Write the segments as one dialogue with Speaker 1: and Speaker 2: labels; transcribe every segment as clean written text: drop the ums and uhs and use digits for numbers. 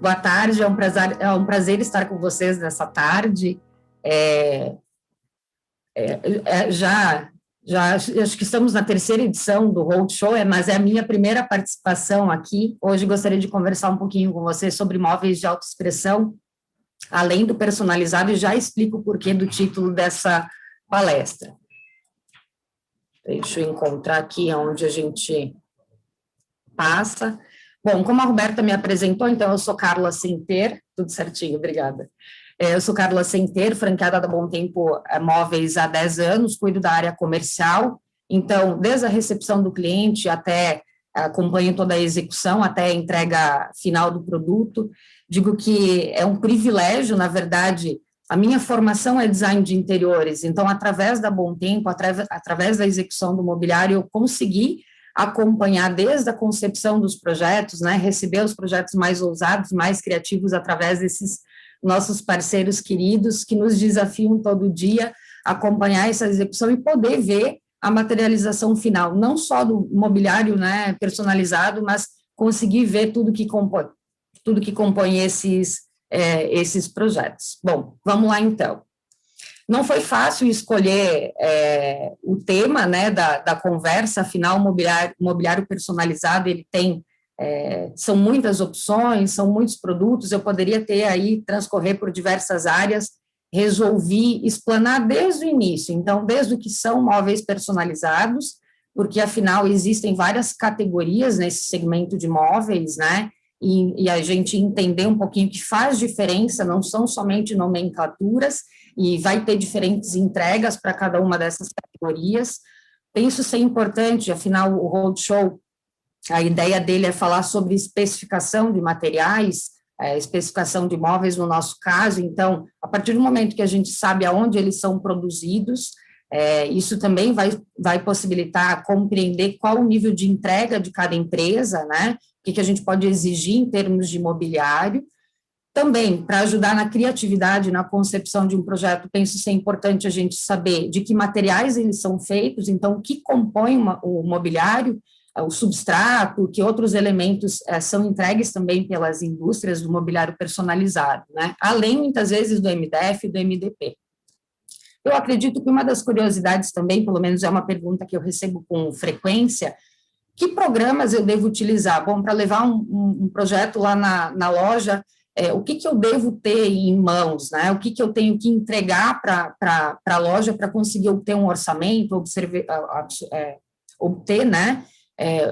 Speaker 1: Boa tarde, é um prazer estar com vocês nessa tarde. Já acho que estamos na terceira edição do Roadshow, mas é a minha primeira participação aqui. Hoje gostaria de conversar um pouquinho com vocês sobre móveis de autoexpressão, além do personalizado, e já explico o porquê do título dessa palestra. Deixa eu encontrar aqui onde a gente passa. Bom, como a Roberta me apresentou, então eu sou Carla Senter, tudo certinho, obrigada. Eu sou Carla Senter, franqueada da Bom Tempo Móveis há 10 anos, cuido da área comercial, então, desde a recepção do cliente até acompanho toda a execução, até a entrega final do produto. Digo que é um privilégio, na verdade, a minha formação é design de interiores, então, através da Bom Tempo, através da execução do mobiliário, eu consegui acompanhar desde a concepção dos projetos, né, receber os projetos mais ousados, mais criativos, através desses nossos parceiros queridos, que nos desafiam todo dia a acompanhar essa execução e poder ver a materialização final, não só do mobiliário, né, personalizado, mas conseguir ver tudo que compõe esses projetos. Bom, vamos lá então. Não foi fácil escolher o tema, né, da conversa, afinal, o mobiliário personalizado, ele tem, são muitas opções, são muitos produtos, eu poderia ter aí, transcorrer por diversas áreas, resolvi explanar desde o início, então, desde o que são móveis personalizados, porque, afinal, existem várias categorias nesse segmento de móveis, né, e a gente entender um pouquinho que faz diferença, não são somente nomenclaturas, e vai ter diferentes entregas para cada uma dessas categorias. Penso ser importante, afinal, o Roadshow, a ideia dele é falar sobre especificação de materiais, especificação de imóveis no nosso caso, então, a partir do momento que a gente sabe aonde eles são produzidos, isso também vai possibilitar compreender qual o nível de entrega de cada empresa, né, o que a gente pode exigir em termos de mobiliário. Também, para ajudar na criatividade, na concepção de um projeto, penso ser importante a gente saber de que materiais eles são feitos, então, o que compõe o mobiliário, o substrato, que outros elementos são entregues também pelas indústrias do mobiliário personalizado, né? Além, muitas vezes, do MDF e do MDP. Eu acredito que uma das curiosidades também, pelo menos é uma pergunta que eu recebo com frequência, que programas eu devo utilizar? Bom, para levar um projeto lá na loja, o que eu devo ter em mãos, né? O que eu tenho que entregar para a loja para conseguir obter um orçamento, obter, né,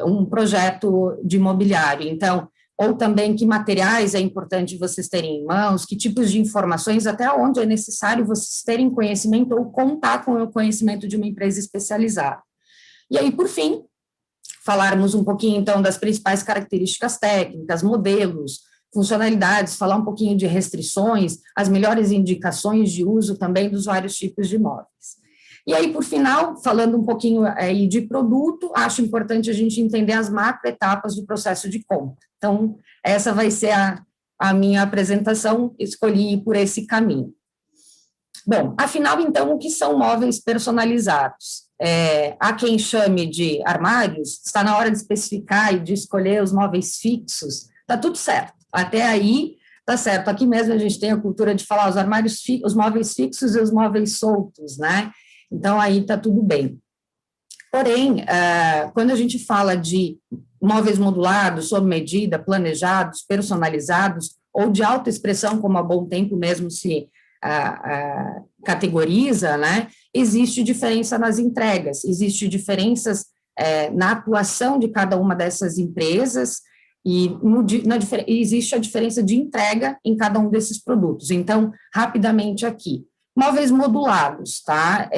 Speaker 1: um projeto de imobiliário. Então, ou também que materiais é importante vocês terem em mãos, que tipos de informações, até onde é necessário vocês terem conhecimento ou contar com o conhecimento de uma empresa especializada. E aí, por fim, falarmos um pouquinho, então, das principais características técnicas, modelos, funcionalidades, falar um pouquinho de restrições, as melhores indicações de uso também dos vários tipos de imóveis. E aí, por final, falando um pouquinho aí de produto, acho importante a gente entender as macroetapas do processo de compra. Então, essa vai ser a minha apresentação, escolhi por esse caminho. Bom, afinal, então, o que são móveis personalizados? Há quem chame de armários, está na hora de especificar e de escolher os móveis fixos, está tudo certo. Até aí, tá certo. Aqui mesmo a gente tem a cultura de falar os armários, os móveis fixos e os móveis soltos, né? Então, aí tá tudo bem. Porém, quando a gente fala de móveis modulados, sob medida, planejados, personalizados, ou de autoexpressão, como a Bom Tempo mesmo se categoriza, né? Existe diferença nas entregas, existe diferenças na atuação de cada uma dessas empresas, e existe a diferença de entrega em cada um desses produtos. Então, rapidamente aqui, móveis modulados, tá?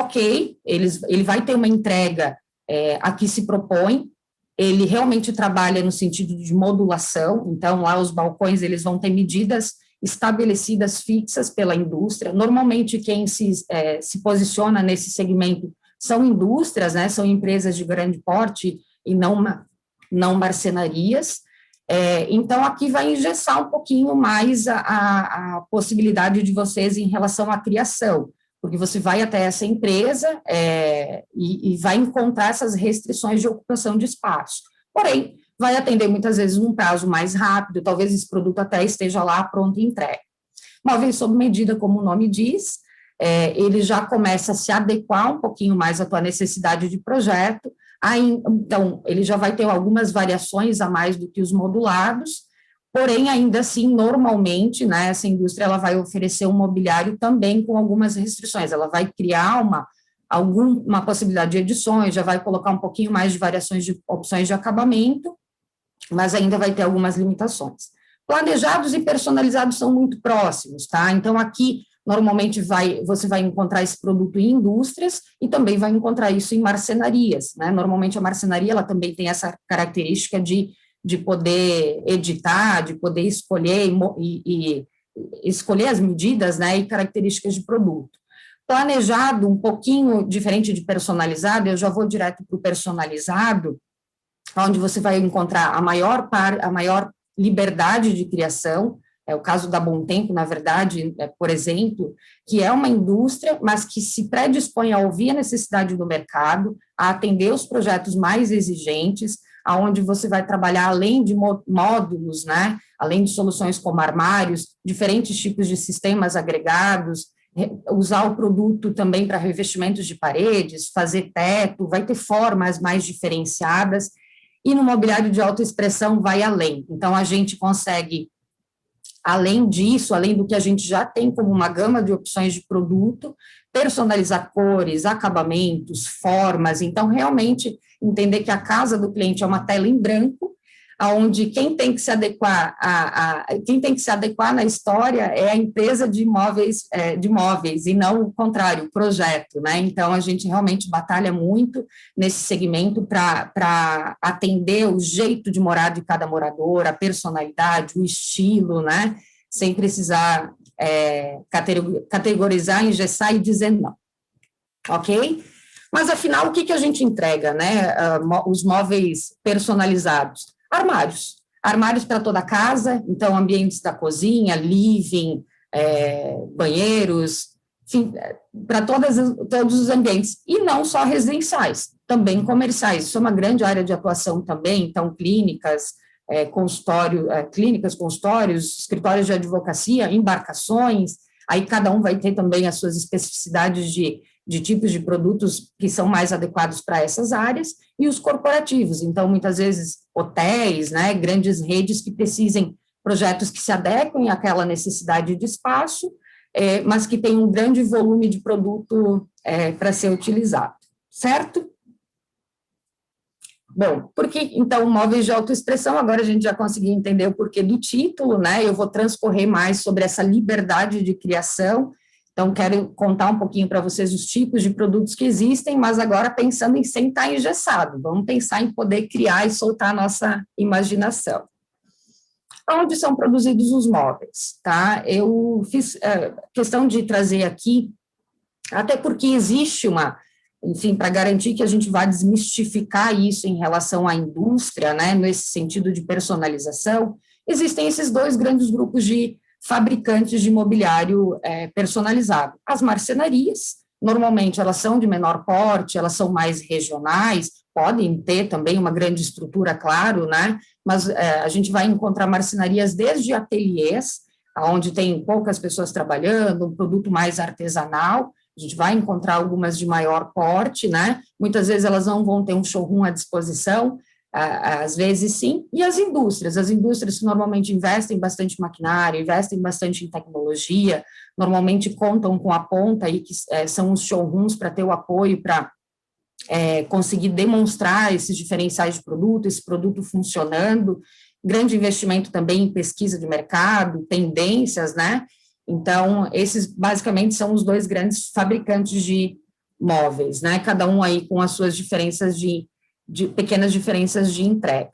Speaker 1: Ok, ele vai ter uma entrega a que se propõe, ele realmente trabalha no sentido de modulação, então lá os balcões eles vão ter medidas estabelecidas fixas pela indústria, normalmente quem se posiciona nesse segmento são indústrias, né, são empresas de grande porte e não marcenarias, então aqui vai engessar um pouquinho mais a possibilidade de vocês em relação à criação, porque você vai até essa empresa e vai encontrar essas restrições de ocupação de espaço. Porém, vai atender muitas vezes num prazo mais rápido, talvez esse produto até esteja lá pronto e entregue. Móveis sob medida, como o nome diz, ele já começa a se adequar um pouquinho mais à tua necessidade de projeto, então, ele já vai ter algumas variações a mais do que os modulados, porém, ainda assim, normalmente, né, essa indústria ela vai oferecer um mobiliário também com algumas restrições, ela vai criar uma possibilidade de edições, já vai colocar um pouquinho mais de variações de opções de acabamento, mas ainda vai ter algumas limitações. Planejados e personalizados são muito próximos, tá? Então, aqui, normalmente, você vai encontrar esse produto em indústrias e também vai encontrar isso em marcenarias, né? Normalmente, a marcenaria, ela também tem essa característica de poder editar, de poder escolher e escolher as medidas, né, e características de produto. Planejado, um pouquinho diferente de personalizado, eu já vou direto para o personalizado, onde você vai encontrar a maior liberdade de criação, é o caso da Bom Tempo, na verdade, por exemplo, que é uma indústria, mas que se predispõe a ouvir a necessidade do mercado, a atender os projetos mais exigentes, aonde você vai trabalhar além de módulos, né, além de soluções como armários, diferentes tipos de sistemas agregados, usar o produto também para revestimentos de paredes, fazer teto, vai ter formas mais diferenciadas, e no mobiliário de autoexpressão vai além. Então, a gente consegue, além disso, além do que a gente já tem como uma gama de opções de produto, personalizar cores, acabamentos, formas. Então, realmente, entender que a casa do cliente é uma tela em branco, onde quem tem que se adequar na história é a empresa de móveis, e não o contrário, o projeto, né? Então, a gente realmente batalha muito nesse segmento para atender o jeito de morar de cada morador, a personalidade, o estilo, né? Sem precisar categorizar, engessar e dizer não. Ok? Mas, afinal, o que a gente entrega, né? Os móveis personalizados. Armários para toda a casa, então ambientes da cozinha, living, banheiros, enfim, para todos os ambientes, e não só residenciais, também comerciais, isso é uma grande área de atuação também, então clínicas, consultórios, escritórios de advocacia, embarcações, aí cada um vai ter também as suas especificidades de tipos de produtos que são mais adequados para essas áreas, e os corporativos, então, muitas vezes, hotéis, né, grandes redes que precisem, projetos que se adequem àquela necessidade de espaço, mas que tem um grande volume de produto para ser utilizado, certo? Bom, porque, então, móveis de autoexpressão, agora a gente já conseguiu entender o porquê do título, né, eu vou transcorrer mais sobre essa liberdade de criação. Então, quero contar um pouquinho para vocês os tipos de produtos que existem, mas agora pensando em sem estar engessado. Vamos pensar em poder criar e soltar a nossa imaginação. Onde são produzidos os móveis, tá? Eu fiz questão de trazer aqui, até porque existe enfim, para garantir que a gente vá desmistificar isso em relação à indústria, né, nesse sentido de personalização, existem esses dois grandes grupos de fabricantes de mobiliário personalizado. As marcenarias, normalmente elas são de menor porte, elas são mais regionais, podem ter também uma grande estrutura, claro, né? Mas a gente vai encontrar marcenarias desde ateliês, onde tem poucas pessoas trabalhando, um produto mais artesanal, a gente vai encontrar algumas de maior porte, né? Muitas vezes elas não vão ter um showroom à disposição, às vezes sim, e as indústrias que normalmente investem bastante em maquinário, investem bastante em tecnologia, normalmente contam com a ponta aí, que são os showrooms para ter o apoio para conseguir demonstrar esses diferenciais de produto, esse produto funcionando, grande investimento também em pesquisa de mercado, tendências, né? Então, esses basicamente são os dois grandes fabricantes de móveis, né? Cada um aí com as suas diferenças de pequenas diferenças de entrega.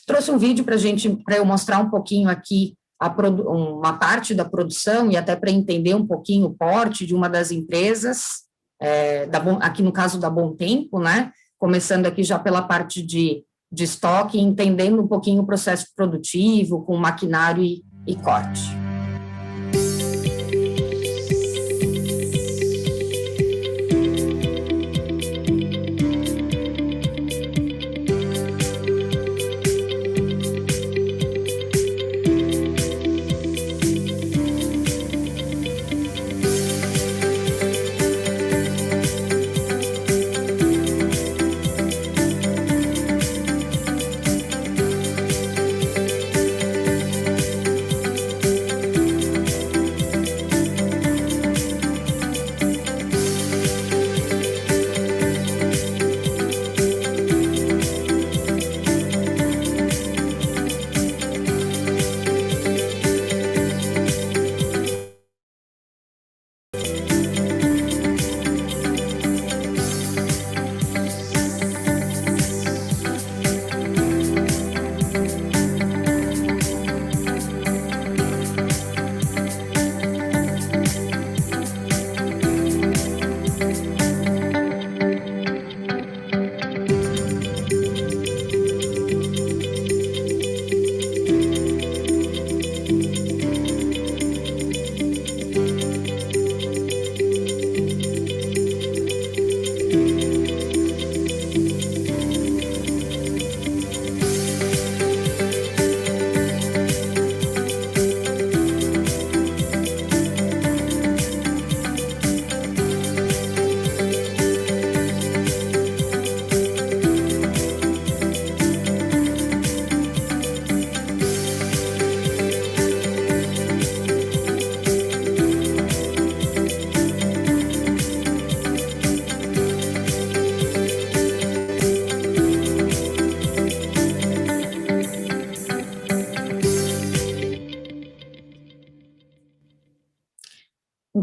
Speaker 1: Trouxe um vídeo para eu mostrar um pouquinho aqui uma parte da produção e até para entender um pouquinho o porte de uma das empresas, aqui no caso da Bom Tempo, né? Começando aqui já pela parte de estoque, entendendo um pouquinho o processo produtivo, com maquinário e corte.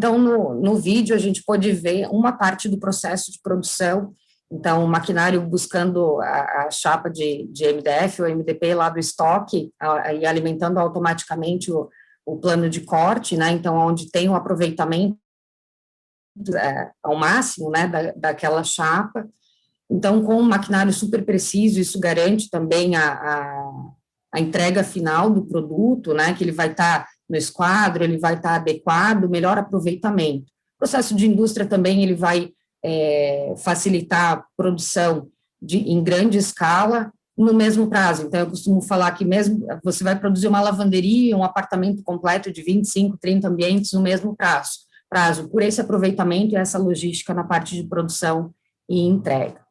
Speaker 1: Então, no vídeo, a gente pode ver uma parte do processo de produção. Então, o maquinário buscando a chapa de MDF ou MDP lá do estoque e alimentando automaticamente o plano de corte, né? Então, onde tem um aproveitamento ao máximo, né, daquela chapa. Então, com um maquinário super preciso, isso garante também a entrega final do produto, né, que ele vai estar no esquadro, ele vai estar adequado, melhor aproveitamento. O processo de indústria também, ele vai facilitar a produção em grande escala, no mesmo prazo. Então, eu costumo falar que mesmo você vai produzir uma lavanderia, um apartamento completo de 25, 30 ambientes no mesmo prazo, por esse aproveitamento e essa logística na parte de produção e entrega.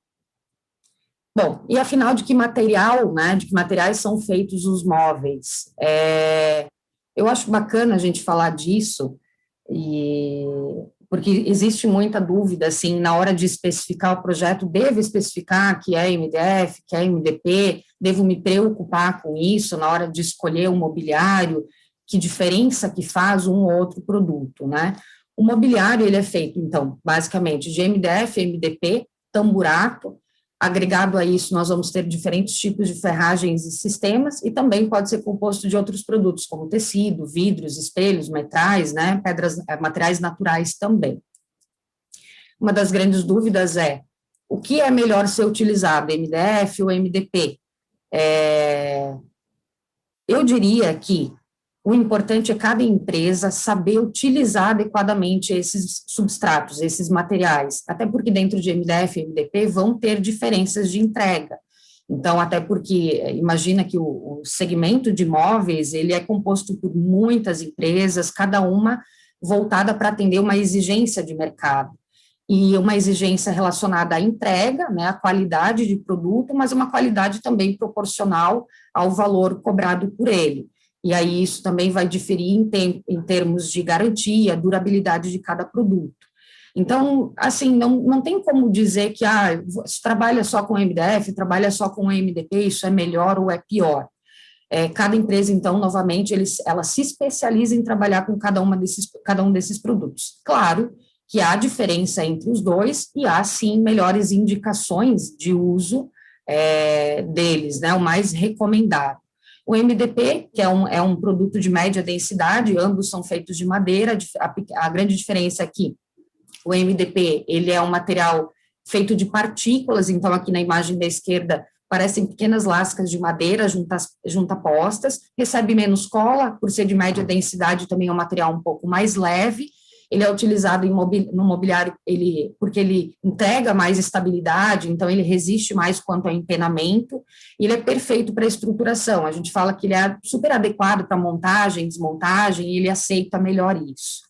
Speaker 1: Bom, e afinal, de que material, né, de que materiais são feitos os móveis? Eu acho bacana a gente falar disso, porque existe muita dúvida, assim, na hora de especificar o projeto, devo especificar que é MDF, que é MDP, devo me preocupar com isso na hora de escolher o mobiliário, que diferença que faz um ou outro produto, né? O mobiliário, ele é feito, então, basicamente, de MDF, MDP, tamburato. Agregado a isso, nós vamos ter diferentes tipos de ferragens e sistemas, e também pode ser composto de outros produtos, como tecido, vidros, espelhos, metais, né, materiais naturais também. Uma das grandes dúvidas é, o que é melhor ser utilizado, MDF ou MDP? Eu diria que o importante é cada empresa saber utilizar adequadamente esses substratos, esses materiais, até porque dentro de MDF e MDP vão ter diferenças de entrega. Então, até porque, imagina que o segmento de imóveis, ele é composto por muitas empresas, cada uma voltada para atender uma exigência de mercado, e uma exigência relacionada à entrega, né, à qualidade de produto, mas uma qualidade também proporcional ao valor cobrado por ele. E aí isso também vai diferir em termos de garantia, durabilidade de cada produto. Então, assim, não tem como dizer que se trabalha só com MDF, trabalha só com MDP, isso é melhor ou é pior. Cada empresa, então, novamente, ela se especializa em trabalhar com cada um desses produtos. Claro que há diferença entre os dois e há, sim, melhores indicações de uso deles, né, o mais recomendado. O MDP, que é um produto de média densidade, ambos são feitos de madeira, a grande diferença é que o MDP, ele é um material feito de partículas, então aqui na imagem da esquerda parecem pequenas lascas de madeira juntapostas, recebe menos cola, por ser de média densidade também é um material um pouco mais leve. Ele é utilizado no mobiliário porque ele entrega mais estabilidade, então ele resiste mais quanto ao empenamento, e ele é perfeito para estruturação. A gente fala que ele é super adequado para montagem, desmontagem, e ele aceita melhor isso.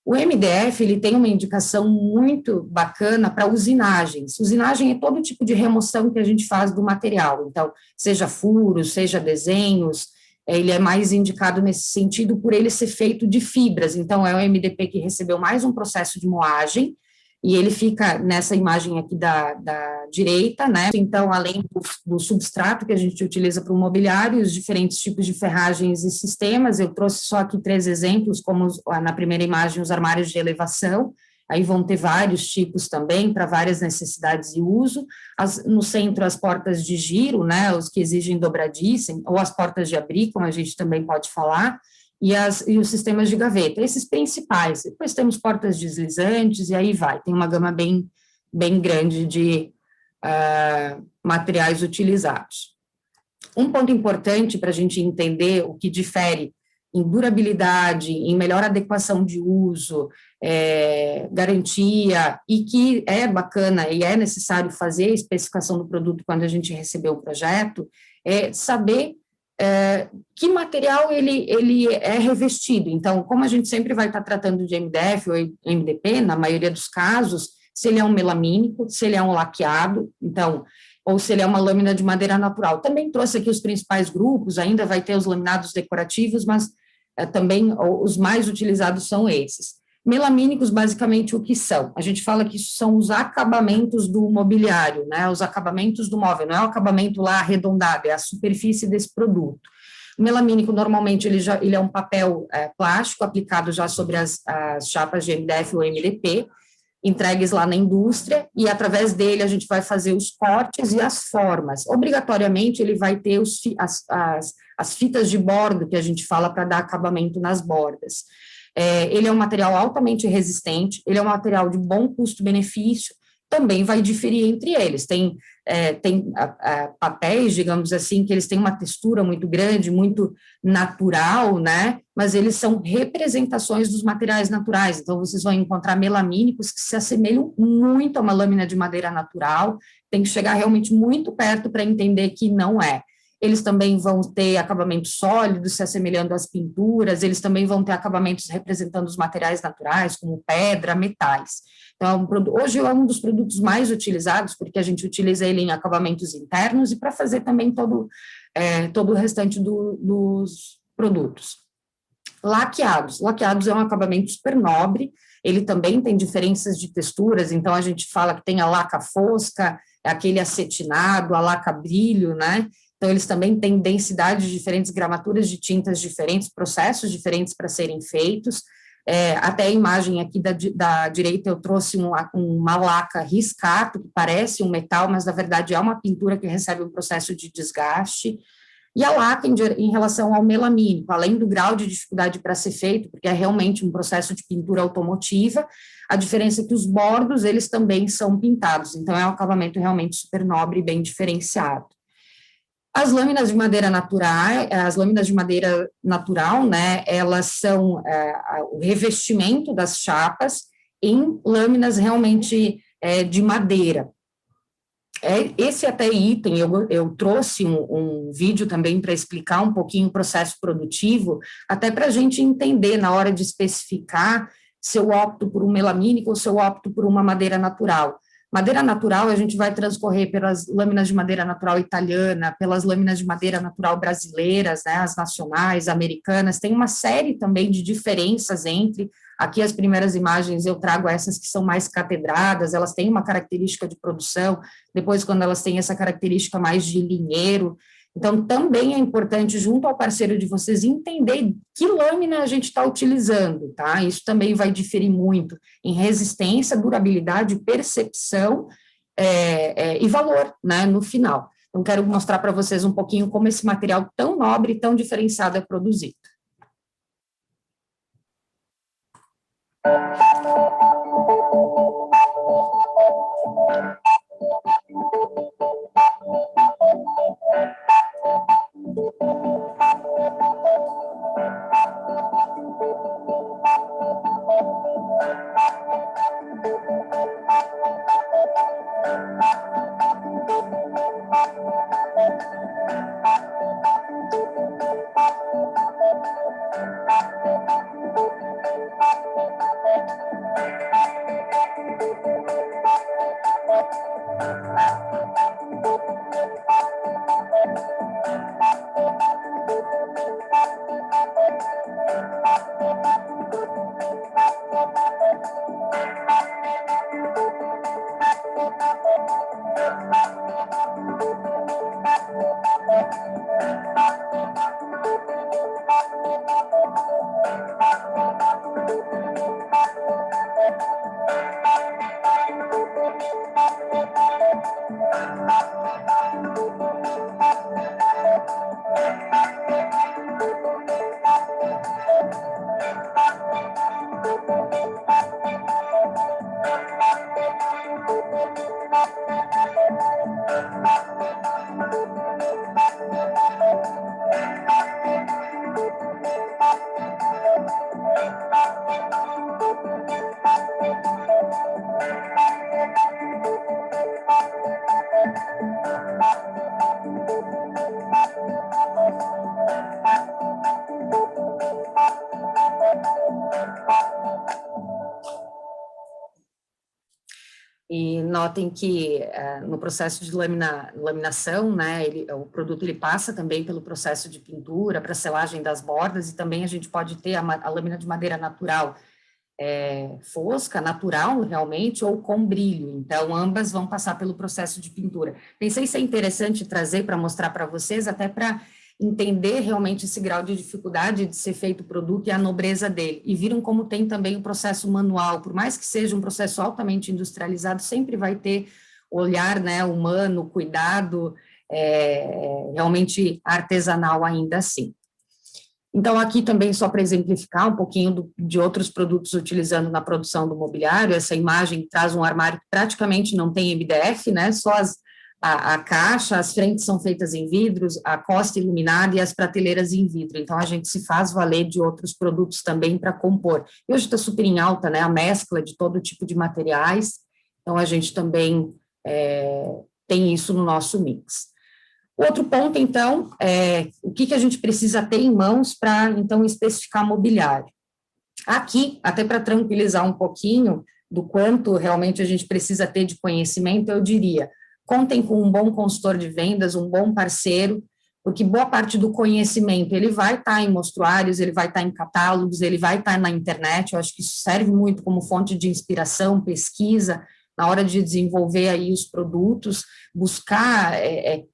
Speaker 1: O MDF, ele tem uma indicação muito bacana para usinagens. Usinagem é todo tipo de remoção que a gente faz do material, então, seja furos, seja desenhos, ele é mais indicado nesse sentido por ele ser feito de fibras, então é o MDP que recebeu mais um processo de moagem, e ele fica nessa imagem aqui da direita, né, então além do substrato que a gente utiliza para o mobiliário, os diferentes tipos de ferragens e sistemas, eu trouxe só aqui 3 exemplos, como na primeira imagem os armários de elevação, aí vão ter vários tipos também, para várias necessidades e uso, no centro as portas de giro, né, os que exigem dobradiça, ou as portas de abrir, como a gente também pode falar, e os sistemas de gaveta, esses principais. Depois temos portas deslizantes, e aí tem uma gama bem grande de materiais utilizados. Um ponto importante para a gente entender o que difere em durabilidade, em melhor adequação de uso, garantia, e que é bacana e é necessário fazer a especificação do produto quando a gente recebeu o projeto, é saber que material ele é revestido. Então, como a gente sempre vai estar tratando de MDF ou MDP, na maioria dos casos, se ele é um melamínico, se ele é um laqueado, então, ou se ele é uma lâmina de madeira natural. Também trouxe aqui os principais grupos, ainda vai ter os laminados decorativos, mas também os mais utilizados são esses. Melamínicos, basicamente, o que são? A gente fala que isso são os acabamentos do mobiliário, né, os acabamentos do móvel, não é o acabamento lá arredondado, é a superfície desse produto. O melamínico, normalmente, ele é um papel plástico aplicado já sobre as chapas de MDF ou MDP, entregues lá na indústria, e através dele a gente vai fazer os cortes e as formas. Obrigatoriamente, ele vai ter as fitas de bordo, que a gente fala para dar acabamento nas bordas. Ele é um material altamente resistente, ele é um material de bom custo-benefício, também vai diferir entre eles. Tem papéis, digamos assim, que eles têm uma textura muito grande, muito natural, né? Mas eles são representações dos materiais naturais. Então, vocês vão encontrar melamínicos que se assemelham muito a uma lâmina de madeira natural. Tem que chegar realmente muito perto para entender que não é. Eles também vão ter acabamentos sólidos, se assemelhando às pinturas, eles também vão ter acabamentos representando os materiais naturais, como pedra, metais. Então, hoje é um dos produtos mais utilizados, porque a gente utiliza ele em acabamentos internos e para fazer também todo o restante dos produtos. Laqueados é um acabamento super nobre, ele também tem diferenças de texturas, então a gente fala que tem a laca fosca, aquele acetinado, a laca brilho, né? Então, eles também têm densidades diferentes, gramaturas de tintas diferentes, processos diferentes para serem feitos. Até a imagem aqui da direita eu trouxe uma laca riscato, que parece um metal, mas na verdade é uma pintura que recebe um processo de desgaste. E a laca em relação ao melamínico, além do grau de dificuldade para ser feito, porque é realmente um processo de pintura automotiva, a diferença é que os bordos, eles também são pintados, então é um acabamento realmente super nobre e bem diferenciado. As lâminas de madeira natural, né, elas são o revestimento das chapas em lâminas realmente de madeira. Esse até item, eu trouxe um vídeo também para explicar um pouquinho o processo produtivo, até para a gente entender na hora de especificar se eu opto por um melamínico ou se eu opto por uma madeira natural. Madeira natural, a gente vai transcorrer pelas lâminas de madeira natural italiana, pelas lâminas de madeira natural brasileiras, né, as nacionais, americanas, tem uma série também de diferenças entre, aqui as primeiras imagens eu trago essas que são mais catedradas, elas têm uma característica de produção, depois quando elas têm essa característica mais de linheiro, então também é importante, junto ao parceiro de vocês, entender que lâmina a gente está utilizando, tá? Isso também vai diferir muito em resistência, durabilidade, percepção e valor, né, no final. Então, quero mostrar para vocês um pouquinho como esse material tão nobre e tão diferenciado é produzido. E notem que no processo de laminação, né, o produto ele passa também pelo processo de pintura, para selagem das bordas, e também a gente pode ter a lâmina de madeira natural fosca, natural realmente, ou com brilho, então ambas vão passar pelo processo de pintura. Pensei ser interessante trazer para mostrar para vocês, até para entender realmente esse grau de dificuldade de ser feito o produto e a nobreza dele, e viram como tem também o processo manual, por mais que seja um processo altamente industrializado, sempre vai ter olhar, né, humano, cuidado, realmente artesanal ainda assim. Então, aqui também, só para exemplificar um pouquinho de outros produtos utilizando na produção do mobiliário, essa imagem traz um armário que praticamente não tem MDF, né, só a caixa, as frentes são feitas em vidros, a costa iluminada e as prateleiras em vidro. Então, a gente se faz valer de outros produtos também para compor. E hoje está super em alta, né, a mescla de todo tipo de materiais, então a gente também tem isso no nosso mix. Outro ponto, então, é o que a gente precisa ter em mãos para, então, especificar mobiliário. Aqui, até para tranquilizar um pouquinho do quanto realmente a gente precisa ter de conhecimento, eu diria, contem com um bom consultor de vendas, um bom parceiro, porque boa parte do conhecimento, ele vai estar em mostruários, ele vai estar em catálogos, ele vai estar na internet, eu acho que isso serve muito como fonte de inspiração, pesquisa, na hora de desenvolver aí os produtos, buscar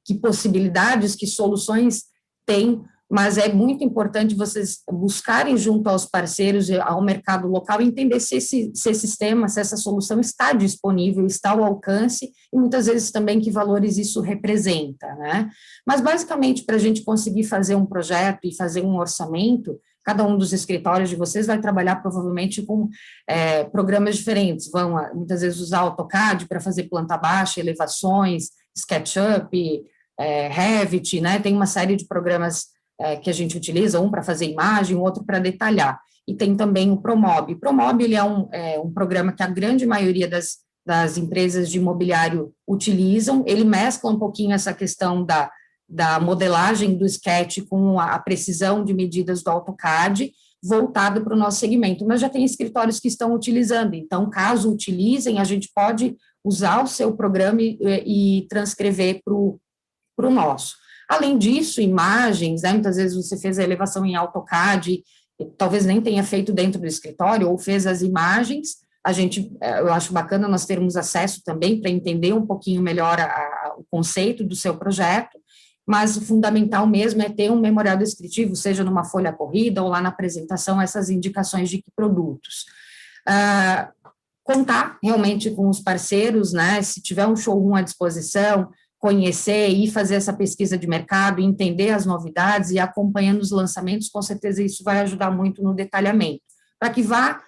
Speaker 1: que possibilidades, que soluções tem, mas é muito importante vocês buscarem junto aos parceiros, ao mercado local, entender se esse sistema, se essa solução está disponível, está ao alcance, e muitas vezes também que valores isso representa, né? Mas, basicamente, para a gente conseguir fazer um projeto e fazer um orçamento, cada um dos escritórios de vocês vai trabalhar provavelmente com programas diferentes, vão muitas vezes usar AutoCAD para fazer planta baixa, elevações, SketchUp, Revit, né? Tem uma série de programas que a gente utiliza, um para fazer imagem, outro para detalhar. E tem também o Promob. O Promob ele é um programa que a grande maioria das empresas de imobiliário utilizam, ele mescla um pouquinho essa questão da modelagem do sketch com a precisão de medidas do AutoCAD, voltado para o nosso segmento, mas já tem escritórios que estão utilizando, então, caso utilizem, a gente pode usar o seu programa e transcrever para o nosso. Além disso, imagens, né, muitas vezes você fez a elevação em AutoCAD, talvez nem tenha feito dentro do escritório, ou fez as imagens, eu acho bacana nós termos acesso também para entender um pouquinho melhor o conceito do seu projeto, mas o fundamental mesmo é ter um memorial descritivo, seja numa folha corrida ou lá na apresentação, essas indicações de que produtos. Contar realmente com os parceiros, né, se tiver um showroom à disposição, conhecer e fazer essa pesquisa de mercado, entender as novidades e acompanhando os lançamentos, com certeza isso vai ajudar muito no detalhamento, para que vá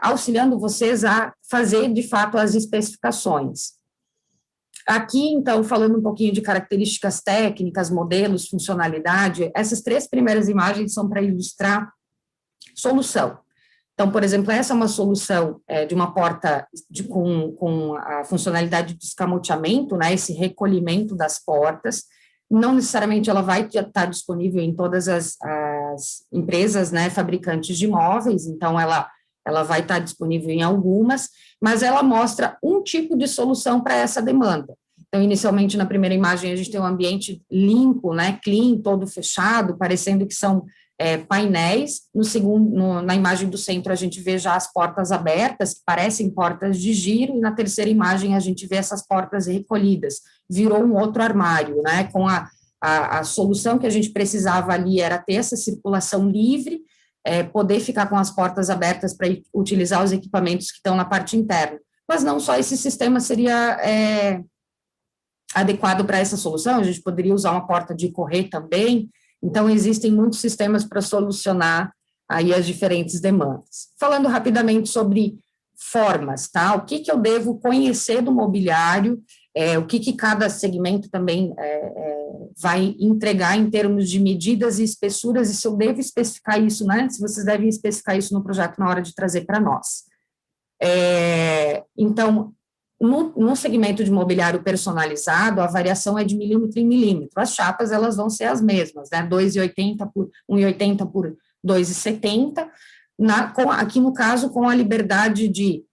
Speaker 1: auxiliando vocês a fazer, de fato, as especificações. Aqui, então, falando um pouquinho de características técnicas, modelos, funcionalidade, essas 3 primeiras imagens são para ilustrar solução. Então, por exemplo, essa é uma solução de uma porta com a funcionalidade de escamoteamento, né, esse recolhimento das portas. Não necessariamente ela vai estar disponível em todas as empresas, né, fabricantes de móveis, então ela vai estar disponível em algumas, mas ela mostra um tipo de solução para essa demanda. Então, inicialmente, na primeira imagem, a gente tem um ambiente limpo, né, clean, todo fechado, parecendo que são painéis. Na imagem do centro, a gente vê já as portas abertas, que parecem portas de giro, e na terceira imagem, a gente vê essas portas recolhidas. Virou um outro armário, né, com a solução que a gente precisava ali era ter essa circulação livre, poder ficar com as portas abertas para utilizar os equipamentos que estão na parte interna. Mas não só esse sistema seria adequado para essa solução, a gente poderia usar uma porta de correr também, então existem muitos sistemas para solucionar aí as diferentes demandas. Falando rapidamente sobre formas, tá? O que eu devo conhecer do mobiliário, o que cada segmento também vai entregar em termos de medidas e espessuras, e se eu devo especificar isso, né? Se vocês devem especificar isso no projeto na hora de trazer para nós. Então, no segmento de mobiliário personalizado, a variação é de milímetro em milímetro. As chapas, elas vão ser as mesmas, né? 2,80 por 1,80 por 2,70, aqui no caso, com a liberdade de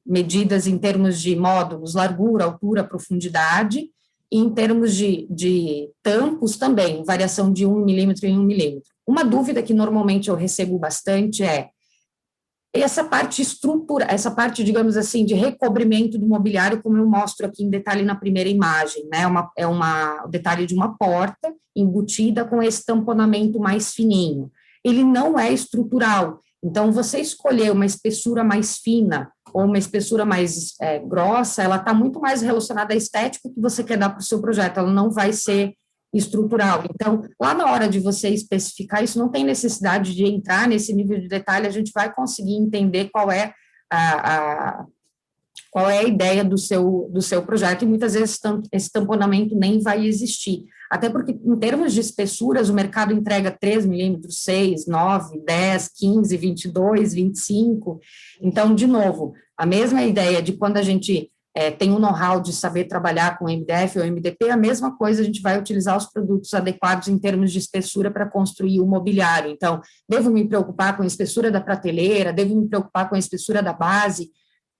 Speaker 1: medidas em termos de módulos, largura, altura, profundidade, e em termos de tampos também, variação de 1 milímetro em 1 milímetro. Uma dúvida que normalmente eu recebo bastante essa parte estrutura, essa parte, digamos assim, de recobrimento do mobiliário, como eu mostro aqui em detalhe na primeira imagem, né, o detalhe de uma porta embutida com esse tamponamento mais fininho. Ele não é estrutural, então você escolher uma espessura mais fina ou uma espessura mais grossa, ela está muito mais relacionada à estética que você quer dar para o seu projeto, ela não vai ser estrutural. Então, lá na hora de você especificar, isso não tem necessidade de entrar nesse nível de detalhe, a gente vai conseguir entender qual é qual é a ideia do seu projeto, e muitas vezes esse tamponamento nem vai existir. Até porque, em termos de espessuras, o mercado entrega 3 milímetros, 6, 9, 10, 15, 22, 25. Então, de novo, a mesma ideia de quando a gente tem um know-how de saber trabalhar com MDF ou MDP, a mesma coisa, a gente vai utilizar os produtos adequados em termos de espessura para construir o mobiliário. Então, devo me preocupar com a espessura da prateleira, devo me preocupar com a espessura da base.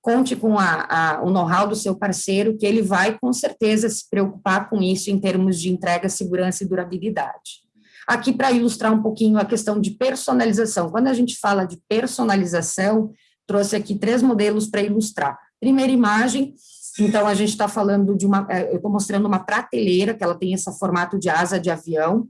Speaker 1: Conte com o know-how do seu parceiro, que ele vai, com certeza, se preocupar com isso em termos de entrega, segurança e durabilidade. Aqui, para ilustrar um pouquinho a questão de personalização. Quando a gente fala de personalização, trouxe aqui 3 modelos para ilustrar. Primeira imagem, então, a gente está falando de eu estou mostrando uma prateleira, que ela tem esse formato de asa de avião.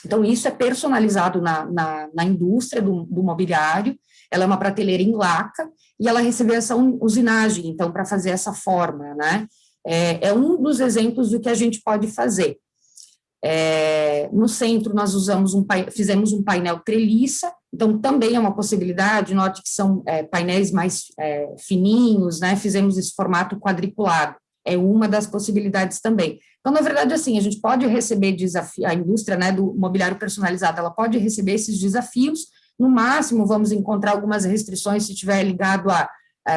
Speaker 1: Então, isso é personalizado na indústria do mobiliário. Ela é uma prateleira em laca, e ela recebeu essa usinagem, então, para fazer essa forma, né? É um dos exemplos do que a gente pode fazer. No centro, nós fizemos um painel treliça, então, também é uma possibilidade, note que são painéis mais fininhos, né? Fizemos esse formato quadriculado, é uma das possibilidades também. Então, na verdade, assim, a gente pode receber a indústria, né, do mobiliário personalizado, ela pode receber esses desafios. No máximo, vamos encontrar algumas restrições se estiver ligado a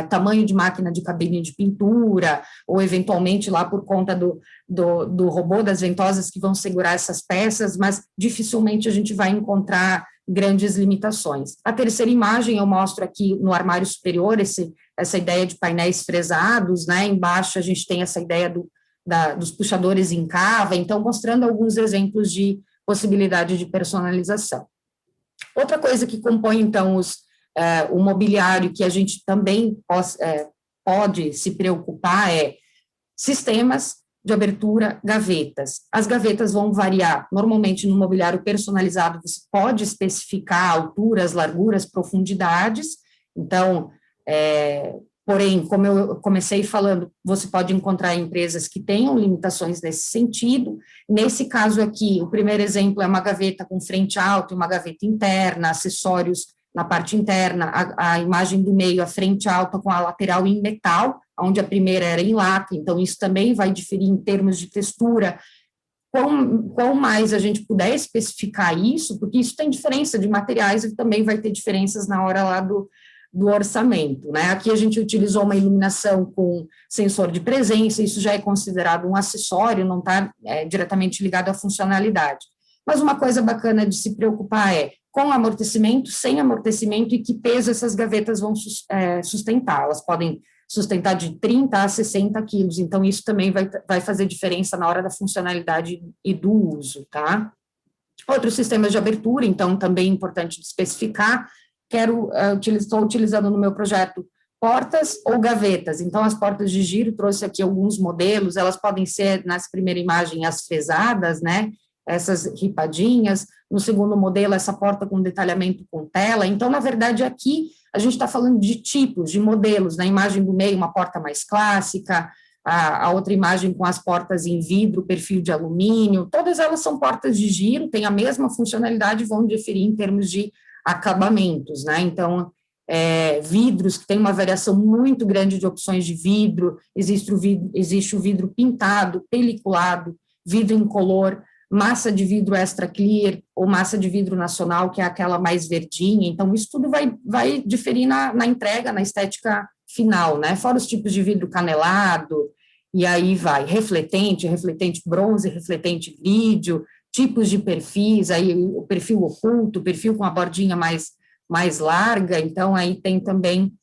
Speaker 1: tamanho de máquina de cabine de pintura, ou eventualmente lá por conta do robô das ventosas que vão segurar essas peças, mas dificilmente a gente vai encontrar grandes limitações. A terceira imagem eu mostro aqui no armário superior, essa ideia de painéis fresados, né? Embaixo a gente tem essa ideia dos puxadores em cava, então mostrando alguns exemplos de possibilidade de personalização. Outra coisa que compõe, então, o mobiliário que a gente também pode se preocupar é sistemas de abertura, gavetas. As gavetas vão variar, normalmente no mobiliário personalizado você pode especificar alturas, larguras, profundidades, então, porém, como eu comecei falando, você pode encontrar empresas que tenham limitações nesse sentido. Nesse caso aqui, o primeiro exemplo é uma gaveta com frente alta e uma gaveta interna, acessórios na parte interna, a imagem do meio, a frente alta com a lateral em metal, onde a primeira era em laca, então isso também vai diferir em termos de textura. Quanto mais a gente puder especificar isso, porque isso tem diferença de materiais e também vai ter diferenças na hora lá do orçamento, né? Aqui a gente utilizou uma iluminação com sensor de presença, isso já é considerado um acessório, não está diretamente ligado à funcionalidade. Mas uma coisa bacana de se preocupar é com amortecimento, sem amortecimento, e que peso essas gavetas vão sustentar. Elas podem sustentar de 30 a 60 quilos, então isso também vai fazer diferença na hora da funcionalidade e do uso, tá? Outros sistemas de abertura, então, também é importante especificar. Estou utilizando no meu projeto portas ou gavetas, então as portas de giro, trouxe aqui alguns modelos, elas podem ser, nessa primeira imagem, as fresadas, né, essas ripadinhas, no segundo modelo, essa porta com detalhamento com tela. Então, na verdade, aqui a gente está falando de tipos, de modelos, na imagem do meio, uma porta mais clássica, a outra imagem com as portas em vidro, perfil de alumínio, todas elas são portas de giro, têm a mesma funcionalidade, vão diferir em termos de acabamentos, né? Então, vidros, que tem uma variação muito grande de opções de vidro, existe o vidro pintado, peliculado, vidro incolor, massa de vidro extra clear, ou massa de vidro nacional, que é aquela mais verdinha. Então, isso tudo vai diferir na entrega, na estética final, né? Fora os tipos de vidro canelado, e aí vai refletente bronze, refletente vídeo, tipos de perfis, aí o perfil oculto, o perfil com a bordinha mais larga, então aí tem também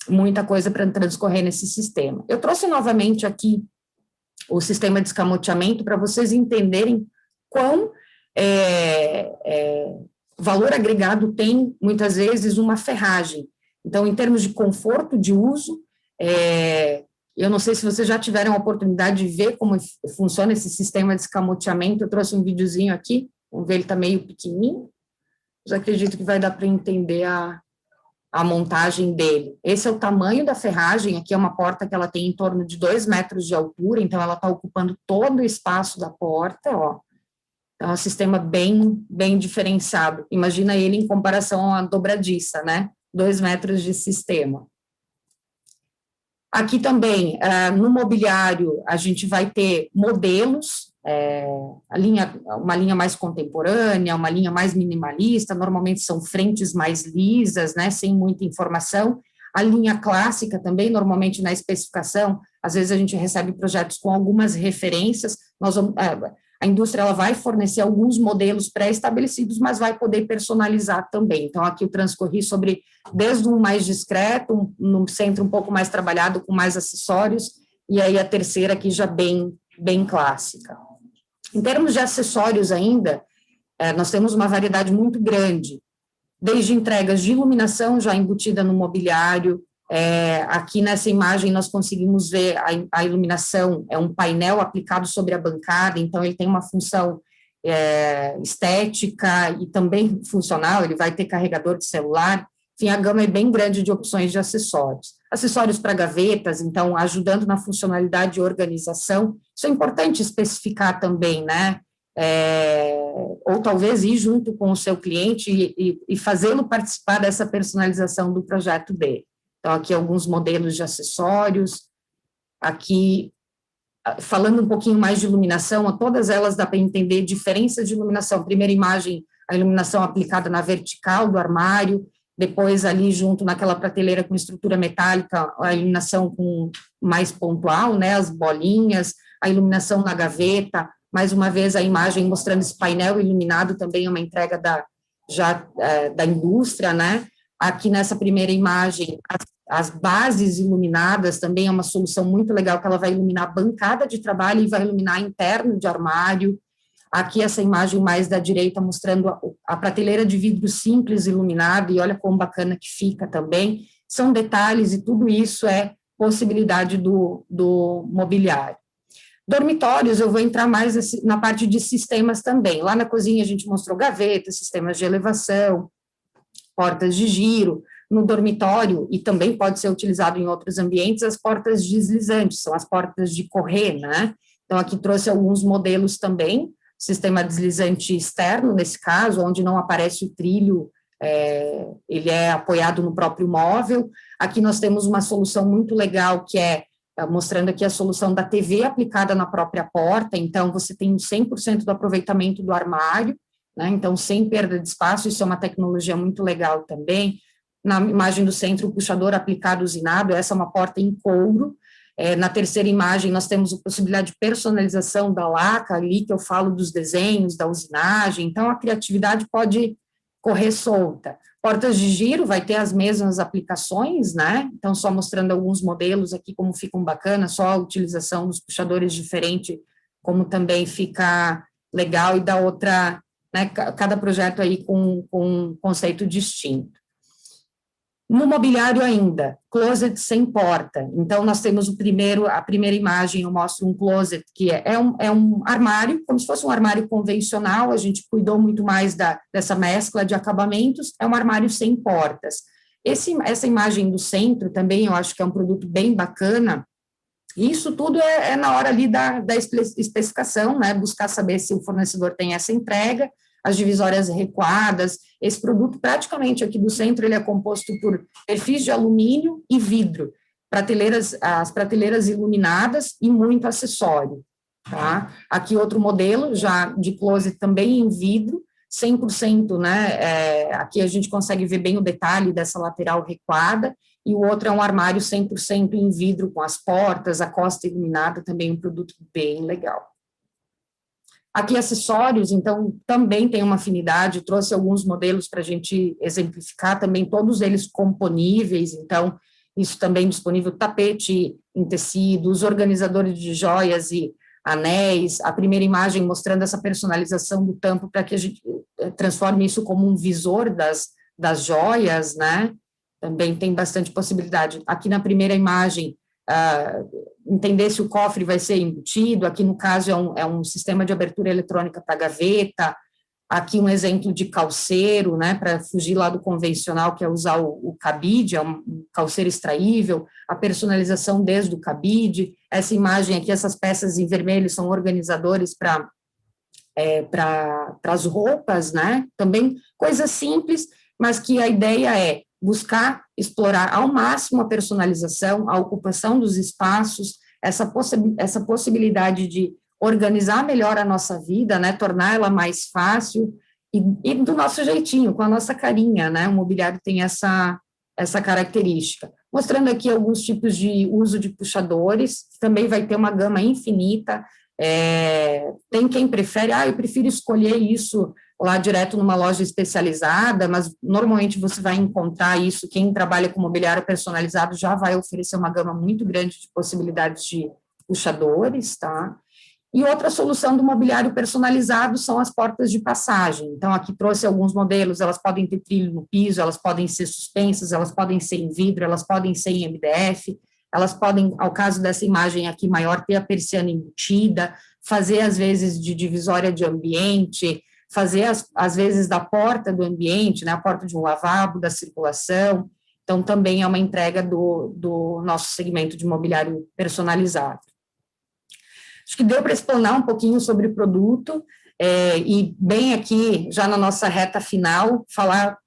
Speaker 1: muita coisa para transcorrer nesse sistema. Eu trouxe novamente aqui o sistema de escamoteamento para vocês entenderem quão valor agregado tem, muitas vezes, uma ferragem. Então, em termos de conforto de uso, eu não sei se vocês já tiveram a oportunidade de ver como funciona esse sistema de escamoteamento. Eu trouxe um videozinho aqui, vamos ver, ele está meio pequenininho, mas acredito que vai dar para entender a montagem dele. Esse é o tamanho da ferragem, aqui é uma porta que ela tem em torno de 2 metros de altura, então ela está ocupando todo o espaço da porta, ó. Então, é um sistema bem diferenciado. Imagina ele em comparação à dobradiça, né? 2 metros de sistema. Aqui também, no mobiliário, a gente vai ter modelos, uma linha mais contemporânea, uma linha mais minimalista, normalmente são frentes mais lisas, né, sem muita informação. A linha clássica também, normalmente na especificação, às vezes a gente recebe projetos com algumas referências, a indústria ela vai fornecer alguns modelos pré-estabelecidos, mas vai poder personalizar também. Então, aqui eu transcorri sobre, desde um mais discreto, num centro um pouco mais trabalhado, com mais acessórios, e aí a terceira aqui já bem clássica. Em termos de acessórios ainda, nós temos uma variedade muito grande, desde entregas de iluminação já embutida no mobiliário. Aqui nessa imagem nós conseguimos ver a iluminação, é um painel aplicado sobre a bancada, então ele tem uma função estética e também funcional, ele vai ter carregador de celular, enfim, a gama é bem grande de opções de acessórios. Acessórios para gavetas, então, ajudando na funcionalidade e organização, isso é importante especificar também, né? Ou talvez ir junto com o seu cliente e fazê-lo participar dessa personalização do projeto dele. Então, aqui alguns modelos de acessórios, aqui, falando um pouquinho mais de iluminação, todas elas dá para entender diferenças de iluminação. Primeira imagem, a iluminação aplicada na vertical do armário, depois ali junto naquela prateleira com estrutura metálica, a iluminação com mais pontual, né, as bolinhas, a iluminação na gaveta, mais uma vez a imagem mostrando esse painel iluminado, também é uma entrega da indústria, né. Aqui nessa primeira imagem, as bases iluminadas também é uma solução muito legal, que ela vai iluminar a bancada de trabalho e vai iluminar interno de armário. Aqui essa imagem mais da direita mostrando a prateleira de vidro simples iluminada, e olha como bacana que fica também. São detalhes e tudo isso é possibilidade do mobiliário. Dormitórios, eu vou entrar mais na parte de sistemas também. Lá na cozinha a gente mostrou gavetas, sistemas de elevação, portas de giro. No dormitório, e também pode ser utilizado em outros ambientes, as portas deslizantes, são as portas de correr, né? Então, aqui trouxe alguns modelos também, sistema deslizante externo, nesse caso, onde não aparece o trilho, ele é apoiado no próprio móvel. Aqui nós temos uma solução muito legal, que mostrando aqui a solução da TV aplicada na própria porta, então você tem 100% do aproveitamento do armário, né, então sem perda de espaço, isso é uma tecnologia muito legal também. Na imagem do centro, o puxador aplicado usinado, essa é uma porta em couro. Na terceira imagem, nós temos a possibilidade de personalização da laca, ali que eu falo dos desenhos, da usinagem, então a criatividade pode correr solta. Portas de giro, vai ter as mesmas aplicações, né, então só mostrando alguns modelos aqui, como ficam bacana, só a utilização dos puxadores diferente, como também fica legal, e da outra, né, cada projeto aí com um conceito distinto. No mobiliário ainda, closet sem porta. Então, nós temos a primeira imagem, eu mostro um closet, que é um armário, como se fosse um armário convencional, a gente cuidou muito mais dessa mescla de acabamentos, é um armário sem portas. Essa imagem do centro também, eu acho que é um produto bem bacana, e isso tudo é na hora ali da especificação, né, buscar saber se o fornecedor tem essa entrega, as divisórias recuadas. Esse produto, praticamente aqui do centro, ele é composto por perfis de alumínio e vidro, as prateleiras iluminadas e muito acessório, tá? Aqui outro modelo, já de closet também em vidro, 100%, né, aqui a gente consegue ver bem o detalhe dessa lateral recuada, e o outro é um armário 100% em vidro, com as portas, a costa iluminada, também um produto bem legal. Aqui, acessórios, então, também tem uma afinidade, trouxe alguns modelos para a gente exemplificar, também todos eles componíveis, então, isso também disponível, tapete em tecido, os organizadores de joias e anéis, a primeira imagem mostrando essa personalização do tampo para que a gente transforme isso como um visor das joias, né? também tem bastante possibilidade. Aqui na primeira imagem, entender se o cofre vai ser embutido, aqui no caso é um sistema de abertura eletrônica para gaveta, aqui um exemplo de calceiro, né, para fugir lá do convencional, que é usar o cabide, é um calceiro extraível, a personalização desde o cabide, essa imagem aqui, essas peças em vermelho são organizadores para as roupas, né, também coisas simples, mas que a ideia é buscar explorar ao máximo a personalização, a ocupação dos espaços, essa possibilidade de organizar melhor a nossa vida, né, tornar ela mais fácil e do nosso jeitinho, com a nossa carinha, né, o mobiliário tem essa característica. Mostrando aqui alguns tipos de uso de puxadores, também vai ter uma gama infinita, tem quem prefere, eu prefiro escolher isso lá direto numa loja especializada, mas normalmente você vai encontrar isso, quem trabalha com mobiliário personalizado já vai oferecer uma gama muito grande de possibilidades de puxadores, tá? E outra solução do mobiliário personalizado são as portas de passagem. Então, aqui trouxe alguns modelos, elas podem ter trilho no piso, elas podem ser suspensas, elas podem ser em vidro, elas podem ser em MDF, elas podem, ao caso dessa imagem aqui maior, ter a persiana embutida, fazer, às vezes, de divisória de ambiente, fazer, às vezes, da porta do ambiente, né, a porta de um lavabo, da circulação. Então, também é uma entrega do nosso segmento de mobiliário personalizado. Acho que deu para explanar um pouquinho sobre o produto, e bem aqui, já na nossa reta final, falar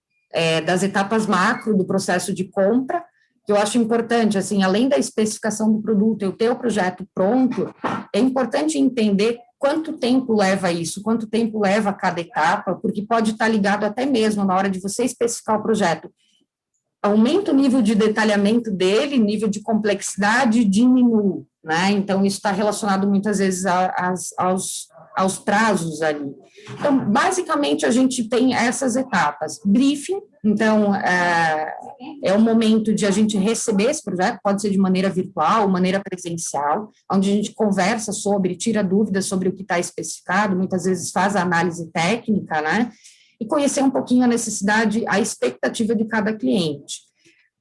Speaker 1: das etapas macro do processo de compra, que eu acho importante, assim, além da especificação do produto, eu ter o projeto pronto, é importante entender quanto tempo leva isso, quanto tempo leva cada etapa, porque pode estar ligado até mesmo na hora de você especificar o projeto. Aumenta o nível de detalhamento dele, nível de complexidade diminui, né? Então, isso está relacionado muitas vezes aos prazos ali. Então, basicamente, a gente tem essas etapas. Briefing, então, é o momento de a gente receber esse projeto, pode ser de maneira virtual, maneira presencial, onde a gente conversa sobre, tira dúvidas sobre o que está especificado, muitas vezes faz a análise técnica, né? E conhecer um pouquinho a necessidade, a expectativa de cada cliente.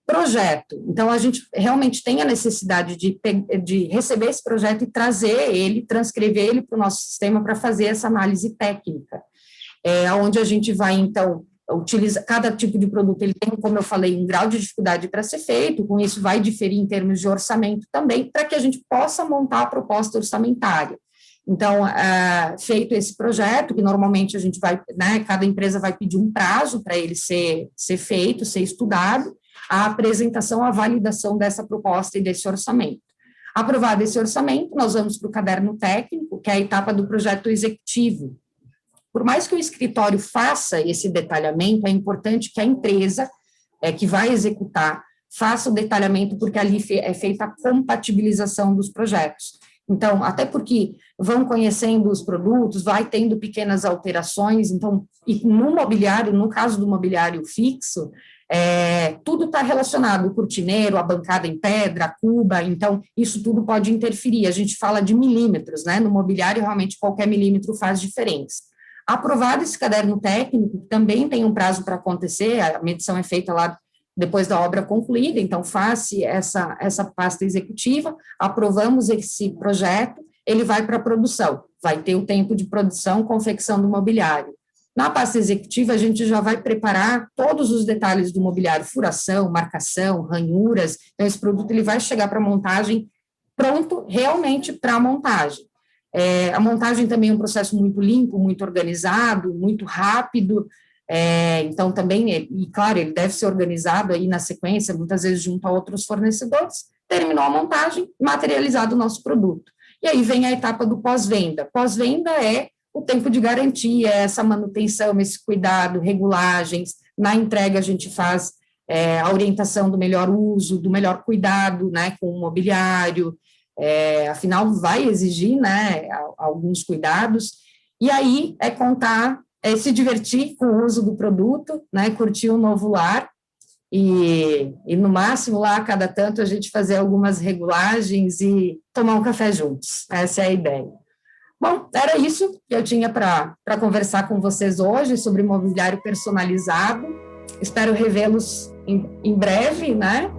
Speaker 1: Projeto, então a gente realmente tem a necessidade de receber esse projeto e trazer ele, transcrever ele para o nosso sistema para fazer essa análise técnica, onde a gente vai, então, utilizar, cada tipo de produto, ele tem, como eu falei, um grau de dificuldade para ser feito, com isso vai diferir em termos de orçamento também, para que a gente possa montar a proposta orçamentária. Então, feito esse projeto, que normalmente a gente vai, né, cada empresa vai pedir um prazo para ele ser feito, ser estudado, a apresentação, a validação dessa proposta e desse orçamento. Aprovado esse orçamento, nós vamos para o caderno técnico, que é a etapa do projeto executivo. Por mais que o escritório faça esse detalhamento, é importante que a empresa que vai executar faça o detalhamento, porque ali é feita a compatibilização dos projetos. Então, até porque vão conhecendo os produtos, vai tendo pequenas alterações, então, e no mobiliário, no caso do mobiliário fixo, tudo está relacionado, o cortineiro, a bancada em pedra, a cuba, então, isso tudo pode interferir, a gente fala de milímetros, né, no mobiliário, realmente, qualquer milímetro faz diferença. Aprovado esse caderno técnico, também tem um prazo para acontecer, a medição é feita lá depois da obra concluída, então faz essa pasta executiva, aprovamos esse projeto, ele vai para a produção, vai ter o tempo de produção, confecção do mobiliário. Na pasta executiva, a gente já vai preparar todos os detalhes do mobiliário, furação, marcação, ranhuras, então esse produto ele vai chegar para a montagem pronto realmente para a montagem. A montagem também é um processo muito limpo, muito organizado, muito rápido, então também, e claro, ele deve ser organizado aí na sequência, muitas vezes junto a outros fornecedores, terminou a montagem, materializado o nosso produto. E aí vem a etapa do pós-venda. Pós-venda é o tempo de garantia, essa manutenção, esse cuidado, regulagens, na entrega a gente faz a orientação do melhor uso, do melhor cuidado, né, com o mobiliário, afinal vai exigir, né, alguns cuidados, e aí contar, se divertir com o uso do produto, né, curtir um novo lar, e no máximo lá, a cada tanto, a gente fazer algumas regulagens e tomar um café juntos, essa é a ideia. Bom, era isso que eu tinha para conversar com vocês hoje sobre mobiliário personalizado. Espero revê-los em breve, né?